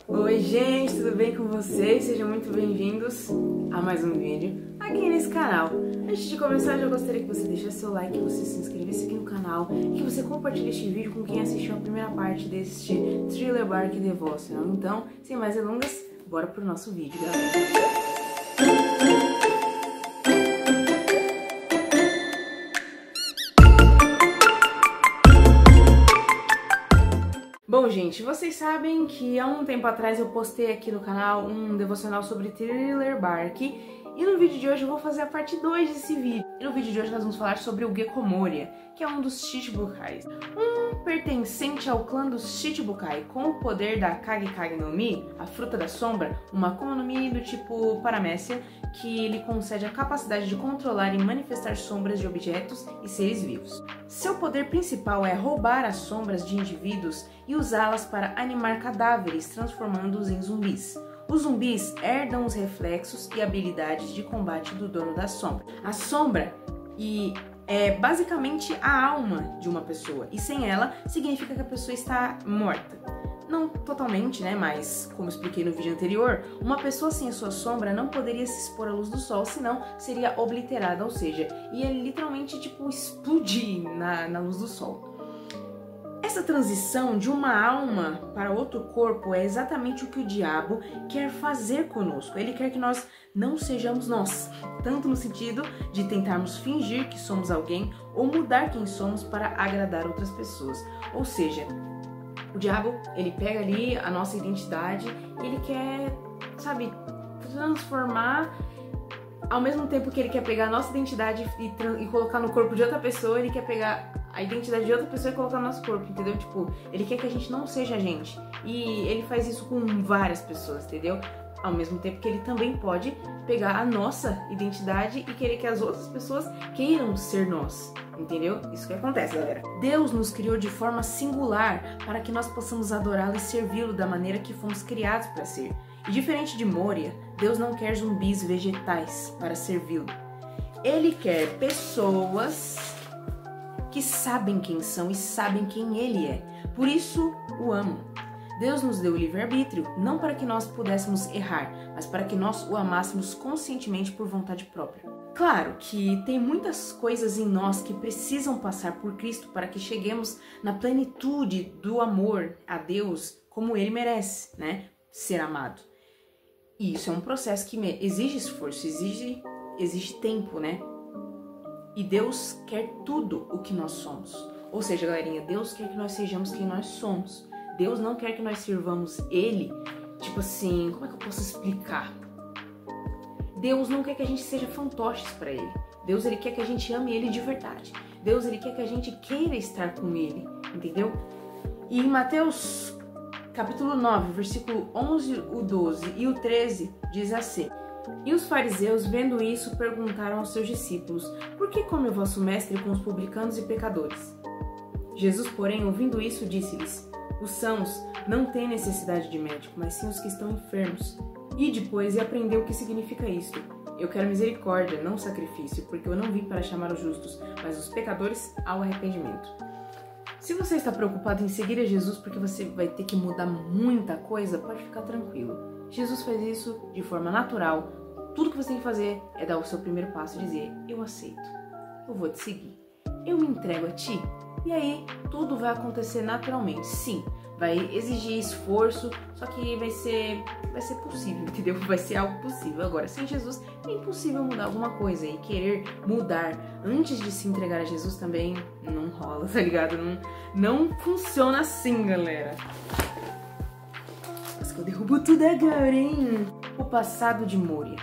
Oi gente, tudo bem com vocês? Sejam muito bem-vindos a mais um vídeo aqui nesse canal. Antes de começar, eu já gostaria que você deixasse seu like, que você se inscrevesse aqui no canal e que você compartilhe este vídeo com quem assistiu a primeira parte deste Thriller Bark Devotional. Então, sem mais delongas, bora pro nosso vídeo, galera. Bom, gente, vocês sabem que há um tempo atrás eu postei aqui no canal um devocional sobre Thriller Bark e no vídeo de hoje eu vou fazer a parte 2 desse vídeo. E no vídeo de hoje nós vamos falar sobre o Gecko Moria, que é um dos Chichibukais. Um pertencente ao clã dos Chichibukai, com o poder da Kage Kage no Mi, a fruta da sombra, uma Akuma no Mi do tipo Paramécia, que lhe concede a capacidade de controlar e manifestar sombras de objetos e seres vivos. Seu poder principal é roubar as sombras de indivíduos e usá-las para animar cadáveres, transformando-os em zumbis. Os zumbis herdam os reflexos e habilidades de combate do dono da sombra. A sombra é basicamente a alma de uma pessoa, e sem ela significa que a pessoa está morta. Não totalmente, né, mas como expliquei no vídeo anterior, uma pessoa sem a sua sombra não poderia se expor à luz do sol, senão seria obliterada, ou seja, ia literalmente tipo explodir na luz do sol. Essa transição de uma alma para outro corpo é exatamente o que o diabo quer fazer conosco. Ele quer que nós não sejamos nós, tanto no sentido de tentarmos fingir que somos alguém ou mudar quem somos para agradar outras pessoas. Ou seja, o diabo, ele pega ali a nossa identidade e ele quer, sabe, transformar. Ao mesmo tempo que ele quer pegar a nossa identidade e colocar no corpo de outra pessoa, ele quer pegar a identidade de outra pessoa e colocar no nosso corpo, entendeu? Tipo, ele quer que a gente não seja a gente. E ele faz isso com várias pessoas, entendeu? Ao mesmo tempo que ele também pode pegar a nossa identidade e querer que as outras pessoas queiram ser nós, entendeu? Isso que acontece, galera. Deus nos criou de forma singular para que nós possamos adorá-lo e servi-lo da maneira que fomos criados para ser. E diferente de Moria, Deus não quer zumbis vegetais para servi-lo. Ele quer pessoas que sabem quem são e sabem quem ele é. Por isso o amam. Deus nos deu o livre-arbítrio, não para que nós pudéssemos errar, mas para que nós o amássemos conscientemente por vontade própria. Claro que tem muitas coisas em nós que precisam passar por Cristo para que cheguemos na plenitude do amor a Deus como ele merece, né? Ser amado. E isso é um processo que exige esforço, exige tempo, né? E Deus quer tudo o que nós somos. Ou seja, galerinha, Deus quer que nós sejamos quem nós somos. Deus não quer que nós sirvamos Ele, tipo assim, como é que eu posso explicar? Deus não quer que a gente seja fantoches para Ele. Deus, Ele quer que a gente ame Ele de verdade. Deus, Ele quer que a gente queira estar com Ele, entendeu? E em Mateus capítulo 9, versículo 11, o 12 e o 13, diz assim: E os fariseus, vendo isso, perguntaram aos seus discípulos: Por que come o vosso mestre com os publicanos e pecadores? Jesus, porém, ouvindo isso, disse-lhes: Os sãos não têm necessidade de médico, mas sim os que estão enfermos. E depois aprendeu o que significa isto: Eu quero misericórdia, não sacrifício, porque eu não vim para chamar os justos, mas os pecadores ao arrependimento. Se você está preocupado em seguir a Jesus porque você vai ter que mudar muita coisa, pode ficar tranquilo. Jesus faz isso de forma natural. Tudo que você tem que fazer é dar o seu primeiro passo e dizer: eu aceito, eu vou te seguir, eu me entrego a ti. E aí tudo vai acontecer naturalmente. Sim, vai exigir esforço, só que vai ser possível, entendeu? Vai ser algo possível. Agora, sem Jesus é impossível mudar alguma coisa, e querer mudar antes de se entregar a Jesus também não rola, tá ligado? Não funciona assim, galera. Mas que eu derrubo tudo agora, hein? O passado de Moria.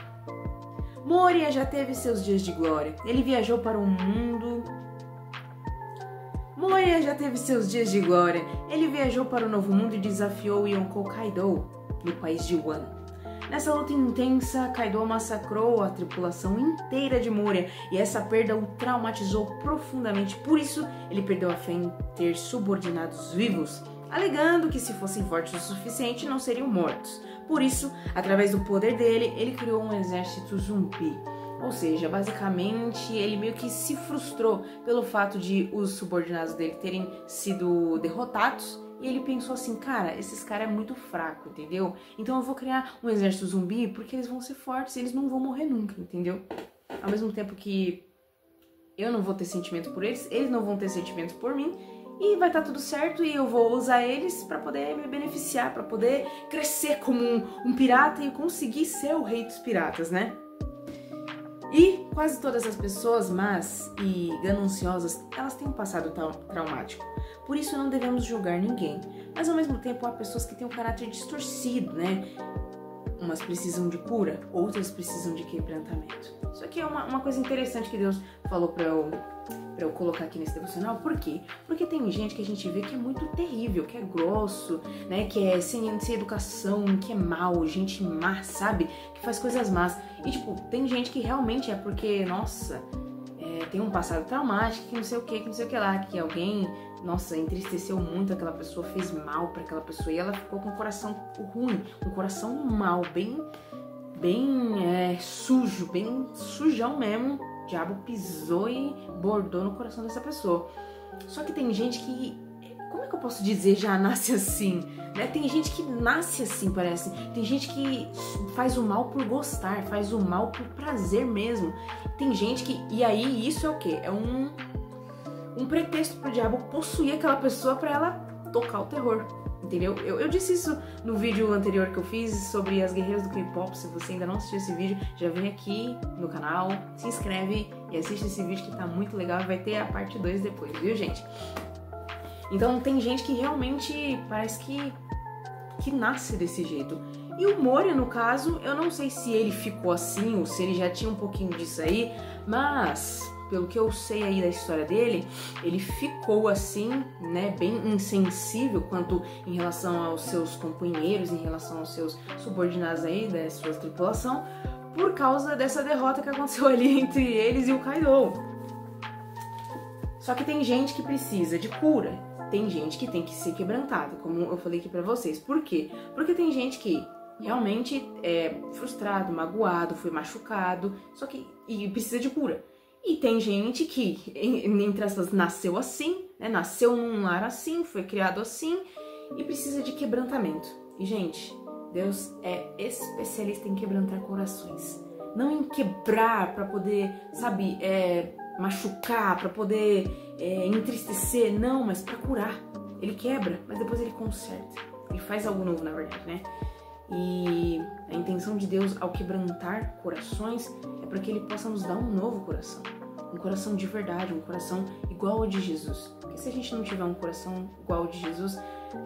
Moria já teve seus dias de glória. Ele viajou para o mundo. Moria já teve seus dias de glória. Ele viajou para o Novo Mundo e desafiou Yonkou Kaido, no país de Wano. Nessa luta intensa, Kaido massacrou a tripulação inteira de Moria e essa perda o traumatizou profundamente. Por isso, ele perdeu a fé em ter subordinados vivos, alegando que se fossem fortes o suficiente não seriam mortos. Por isso, através do poder dele, ele criou um exército zumbi. Ou seja, basicamente ele meio que se frustrou pelo fato de os subordinados dele terem sido derrotados E ele pensou assim, cara, esses caras é muito fraco, entendeu? Então eu vou criar um exército zumbi porque eles vão ser fortes, eles não vão morrer nunca, entendeu? Ao mesmo tempo que eu não vou ter sentimento por eles, eles não vão ter sentimento por mim, e vai estar tudo certo e eu vou usar eles pra poder me beneficiar, pra poder crescer como um pirata e conseguir ser o rei dos piratas, né? E quase todas as pessoas más e gananciosas, elas têm um passado traumático. Por isso não devemos julgar ninguém. Mas ao mesmo tempo há pessoas que têm um caráter distorcido, né? Umas precisam de cura, outras precisam de quebrantamento. Isso aqui é uma coisa interessante que Deus falou pra eu colocar aqui nesse devocional. Por quê? Porque tem gente que a gente vê que é muito terrível, que é grosso, né? Que é sem educação, que é mal, gente má, sabe? Que faz coisas más. E tipo, tem gente que realmente é porque, nossa, tem um passado traumático, que não sei o que lá, que alguém, nossa, entristeceu muito aquela pessoa, fez mal pra aquela pessoa e ela ficou com um coração ruim, um coração mal, bem sujo, bem sujão mesmo. O diabo pisou e bordou no coração dessa pessoa. Só que tem gente que, como é que eu posso dizer, já nasce assim, né? Tem gente que nasce assim, parece. Tem gente que faz o mal por gostar, faz o mal por prazer mesmo. Tem gente que, e aí isso é o quê? É um pretexto pro diabo possuir aquela pessoa pra ela tocar o terror, entendeu? Eu disse isso no vídeo anterior que eu fiz sobre as guerreiras do K-pop. Se você ainda não assistiu esse vídeo, já vem aqui no canal, se inscreve e assiste esse vídeo que tá muito legal e vai ter a parte 2 depois, viu, gente? Então tem gente que realmente parece que nasce desse jeito. E o Moria, no caso, eu não sei se ele ficou assim ou se ele já tinha um pouquinho disso aí, mas pelo que eu sei aí da história dele, ele ficou assim, né, bem insensível quanto em relação aos seus companheiros, em relação aos seus subordinados aí da sua tripulação, por causa dessa derrota que aconteceu ali entre eles e o Kaido. Só que tem gente que precisa de cura, tem gente que tem que ser quebrantada, como eu falei aqui pra vocês. Por quê? Porque tem gente que realmente é frustrado, magoado, foi machucado, só que e precisa de cura. E tem gente que, entre aspas, nasceu assim, né? Nasceu num lar assim, foi criado assim e precisa de quebrantamento. E, gente, Deus é especialista em quebrantar corações. Não em quebrar pra poder, sabe, machucar, pra poder entristecer, não, mas pra curar. Ele quebra, mas depois ele conserta. Ele faz algo novo, na verdade, né? E a intenção de Deus ao quebrantar corações é para que Ele possa nos dar um novo coração. Um coração de verdade, um coração igual ao de Jesus. Porque se a gente não tiver um coração igual ao de Jesus,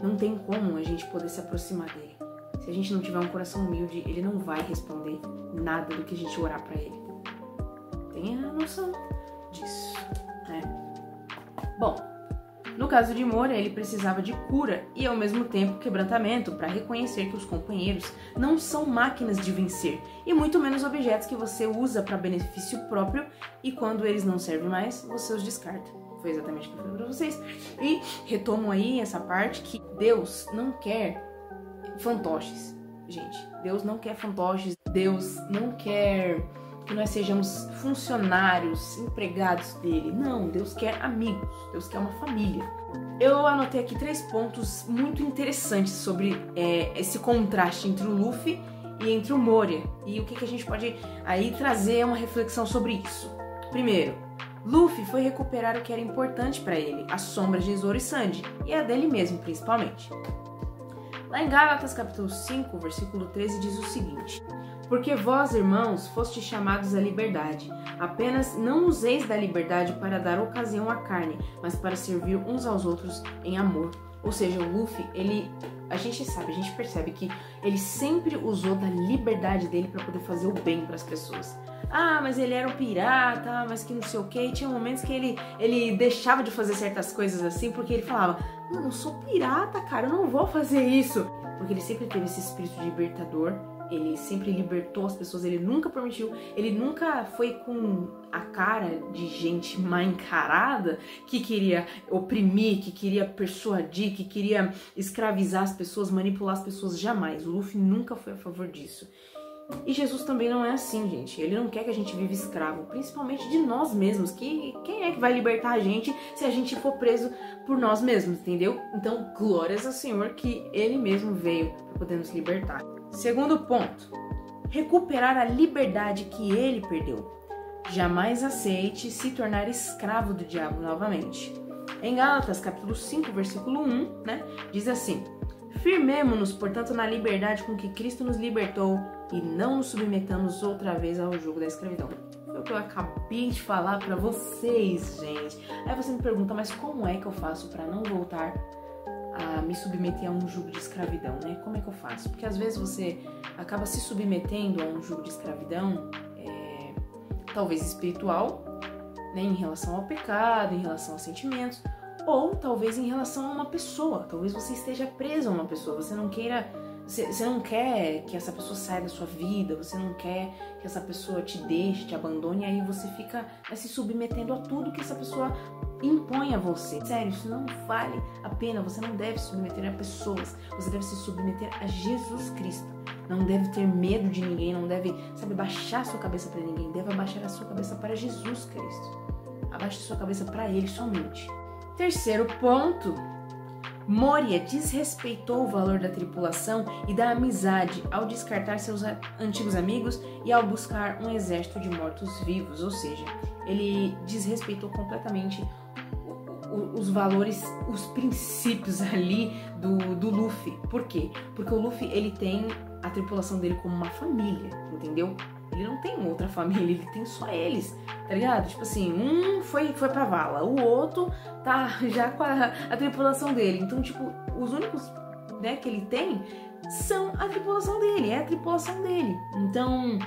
não tem como a gente poder se aproximar dele. Se a gente não tiver um coração humilde, Ele não vai responder nada do que a gente orar para Ele. Tenha noção disso, né? Bom, no caso de Moria, ele precisava de cura e, ao mesmo tempo, quebrantamento para reconhecer que os companheiros não são máquinas de vencer e muito menos objetos que você usa para benefício próprio e, quando eles não servem mais, você os descarta. Foi exatamente o que eu falei para vocês. E retomo aí essa parte que Deus não quer fantoches. Gente, Deus não quer fantoches. Deus não quer que nós sejamos funcionários, empregados dele. Não, Deus quer amigos, Deus quer uma família. Eu anotei aqui 3 pontos muito interessantes sobre esse contraste entre o Luffy e entre o Moria. E o que a gente pode aí trazer uma reflexão sobre isso. Primeiro, Luffy foi recuperar o que era importante para ele, as sombras de Zoro e Sanji, e a dele mesmo, principalmente. Lá em Gálatas, capítulo 5, versículo 13, diz o seguinte: porque vós, irmãos, fostes chamados à liberdade. Apenas não useis da liberdade para dar ocasião à carne, mas para servir uns aos outros em amor. Ou seja, o Luffy, a gente percebe que ele sempre usou da liberdade dele para poder fazer o bem para as pessoas. Ah, mas ele era um pirata, mas que não sei o que. E tinha momentos que ele deixava de fazer certas coisas assim, porque ele falava: não, eu sou pirata, cara, eu não vou fazer isso. Porque ele sempre teve esse espírito de libertador. Ele sempre libertou as pessoas, ele nunca permitiu, ele nunca foi com a cara de gente mal encarada que queria oprimir, que queria persuadir, que queria escravizar as pessoas, manipular as pessoas, jamais. O Luffy nunca foi a favor disso. E Jesus também não é assim, gente. Ele não quer que a gente viva escravo, principalmente de nós mesmos. Quem é que vai libertar a gente se a gente for preso por nós mesmos, entendeu? Então, glórias ao Senhor que Ele mesmo veio para poder nos libertar. Segundo ponto, recuperar a liberdade que Ele perdeu. Jamais aceite se tornar escravo do diabo novamente. Em Gálatas, capítulo 5, versículo 1, diz assim: firmemo-nos, portanto, na liberdade com que Cristo nos libertou e não nos submetamos outra vez ao jugo da escravidão. Foi o que eu acabei de falar pra vocês, gente. Aí você me pergunta, mas como é que eu faço pra não voltar a me submeter a um jugo de escravidão, né? Como é que eu faço? Porque às vezes você acaba se submetendo a um jugo de escravidão, talvez espiritual, né? Em relação ao pecado, em relação aos sentimentos, ou talvez em relação a uma pessoa. Talvez você esteja preso a uma pessoa, você não quer que essa pessoa saia da sua vida, você não quer que essa pessoa te deixe, te abandone, e aí você fica se submetendo a tudo que essa pessoa impõe a você. Sério, isso não vale a pena, você não deve se submeter a pessoas, você deve se submeter a Jesus Cristo. Não deve ter medo de ninguém, não deve, baixar a sua cabeça para ninguém, deve abaixar a sua cabeça para Jesus Cristo. Abaixe a sua cabeça para Ele somente. Terceiro ponto, Moria desrespeitou o valor da tripulação e da amizade ao descartar seus antigos amigos e ao buscar um exército de mortos-vivos, ou seja, ele desrespeitou completamente os valores, os princípios ali do Luffy. Por quê? Porque o Luffy, ele tem a tripulação dele como uma família, entendeu? Ele não tem outra família, ele tem só eles, tá ligado? Tipo assim, um foi pra vala, o outro tá já com a tripulação dele. Então, tipo, os únicos, que ele tem são a tripulação dele, é a tripulação dele. Então,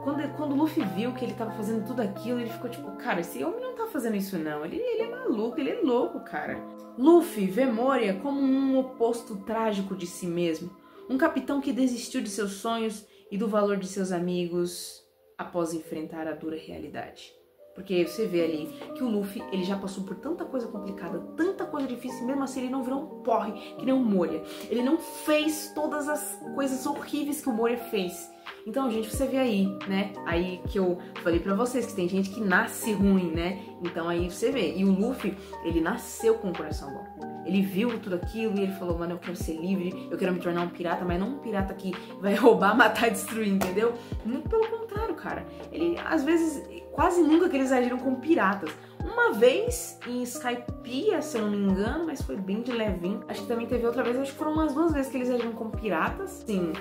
quando o Luffy viu que ele tava fazendo tudo aquilo, ele ficou tipo, cara, esse homem não tá fazendo isso não, ele é maluco, ele é louco, cara. Luffy vê Moria como um oposto trágico de si mesmo, um capitão que desistiu de seus sonhos e do valor de seus amigos após enfrentar a dura realidade. Porque você vê ali que o Luffy, ele já passou por tanta coisa complicada, tanta coisa difícil, mesmo assim ele não virou um porre que nem o Moria. Ele não fez todas as coisas horríveis que o Moria fez. Então, gente, você vê aí, Aí que eu falei pra vocês que tem gente que nasce ruim, Então aí você vê. E o Luffy, ele nasceu com um coração bom. Ele viu tudo aquilo e ele falou, mano, eu quero ser livre, eu quero me tornar um pirata, mas não um pirata que vai roubar, matar e destruir, entendeu? Muito pelo contrário, cara. Ele, às vezes, quase nunca que eles agiram como piratas. Uma vez em Skypiea, se eu não me engano, mas foi bem de levinho. Acho que também teve outra vez, acho que foram umas 2 vezes que eles agiram como piratas. Sim,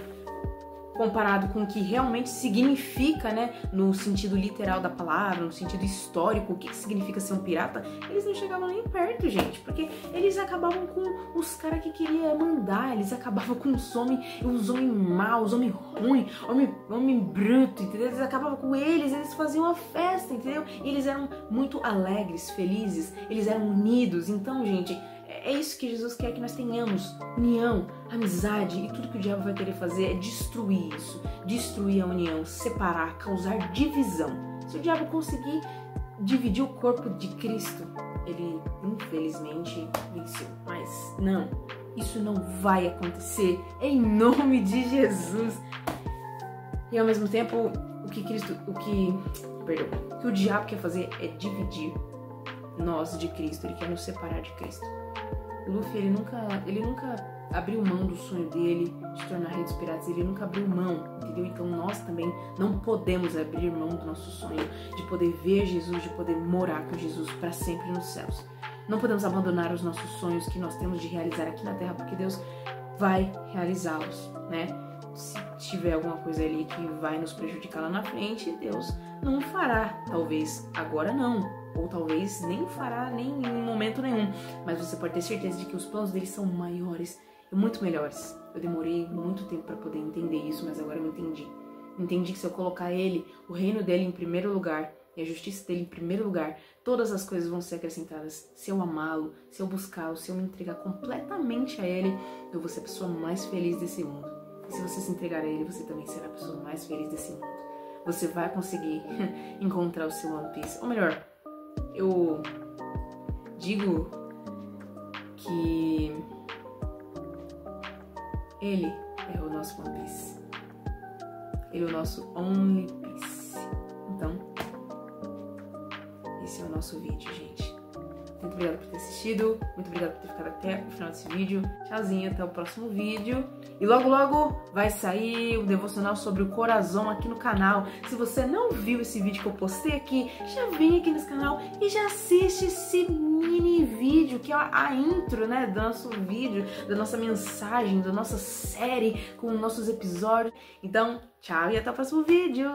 comparado com o que realmente significa, no sentido literal da palavra, no sentido histórico, o que significa ser um pirata, eles não chegavam nem perto, gente, porque eles acabavam com os caras que queriam mandar, eles acabavam com os homens maus, os homens ruins, homem bruto, entendeu? Eles acabavam com eles faziam uma festa, entendeu? E eles eram muito alegres, felizes, eles eram unidos. Então, gente, é isso que Jesus quer que nós tenhamos, união, amizade, e tudo que o diabo vai querer fazer é destruir isso, destruir a união, separar, causar divisão. Se o diabo conseguir dividir o corpo de Cristo, ele infelizmente venceu. Mas não, isso não vai acontecer em nome de Jesus. E ao mesmo tempo, o que o diabo quer fazer é dividir nós de Cristo, ele quer nos separar de Cristo. O Luffy, ele nunca abriu mão do sonho dele de tornar rei dos piratas, ele nunca abriu mão, entendeu? Então nós também não podemos abrir mão do nosso sonho de poder ver Jesus, de poder morar com Jesus para sempre nos céus. Não podemos abandonar os nossos sonhos que nós temos de realizar aqui na Terra, porque Deus vai realizá-los, Se tiver alguma coisa ali que vai nos prejudicar lá na frente, Deus não fará, talvez agora não. Ou talvez nem fará nem em momento nenhum. Mas você pode ter certeza de que os planos dele são maiores e muito melhores. Eu demorei muito tempo para poder entender isso, mas agora eu entendi. Entendi que se eu colocar ele, o reino dele em primeiro lugar e a justiça dele em primeiro lugar, todas as coisas vão ser acrescentadas. Se eu amá-lo, se eu buscá-lo, se eu me entregar completamente a ele, eu vou ser a pessoa mais feliz desse mundo. E se você se entregar a ele, você também será a pessoa mais feliz desse mundo. Você vai conseguir encontrar o seu One Piece. Ou melhor, eu digo que ele é o nosso One Piece. ele é o nosso Only Peace. Então, esse é o nosso vídeo, gente. Muito obrigada por ter assistido, muito obrigada por ter ficado até o final desse vídeo. Tchauzinho, até o próximo vídeo. E logo, logo vai sair o devocional sobre o coração aqui no canal. Se você não viu esse vídeo que eu postei aqui, já vem aqui nesse canal e já assiste esse mini vídeo, que é a intro, né, do nosso vídeo, da nossa mensagem, da nossa série, com nossos episódios. Então, tchau e até o próximo vídeo.